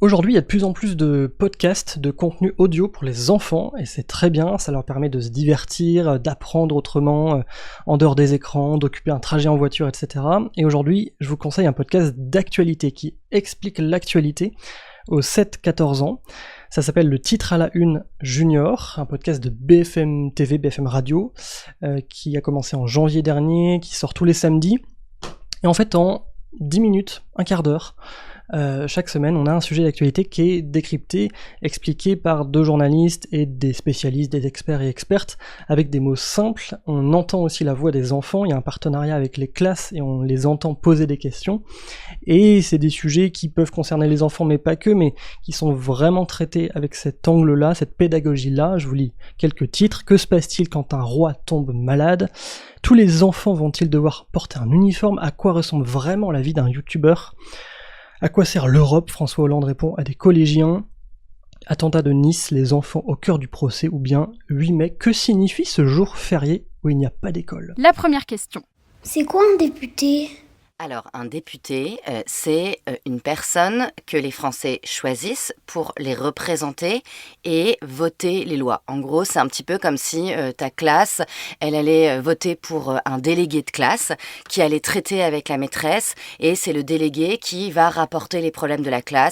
Aujourd'hui, il y a de plus en plus de podcasts, de contenu audio pour les enfants, et c'est très bien, ça leur permet de se divertir, d'apprendre autrement, en dehors des écrans, d'occuper un trajet en voiture, etc. Et aujourd'hui, je vous conseille un podcast d'actualité qui explique l'actualité aux 7-14 ans. Ça s'appelle Le Titre à la Une Junior, un podcast de BFM TV, BFM Radio, qui a commencé en janvier dernier, qui sort tous les samedis. Et en fait, en 10 minutes, un quart d'heure, chaque semaine, on a un sujet d'actualité qui est décrypté, expliqué par deux journalistes et des spécialistes, des experts et expertes, avec des mots simples. On entend aussi la voix des enfants, il y a un partenariat avec les classes et on les entend poser des questions. Et c'est des sujets qui peuvent concerner les enfants, mais pas que, mais qui sont vraiment traités avec cet angle-là, cette pédagogie-là. Je vous lis quelques titres. Que se passe-t-il quand un roi tombe malade ? Tous les enfants vont-ils devoir porter un uniforme ? À quoi ressemble vraiment la vie d'un youtubeur ? À quoi sert l'Europe ? François Hollande répond à des collégiens. Attentat de Nice, les enfants au cœur du procès, ou bien 8 mai, que signifie ce jour férié où il n'y a pas d'école ? La première question. C'est quoi un député ? Alors, un député, c'est une personne que les Français choisissent pour les représenter et voter les lois. En gros, c'est un petit peu comme si ta classe, elle allait voter pour un délégué de classe qui allait traiter avec la maîtresse et c'est le délégué qui va rapporter les problèmes de la classe.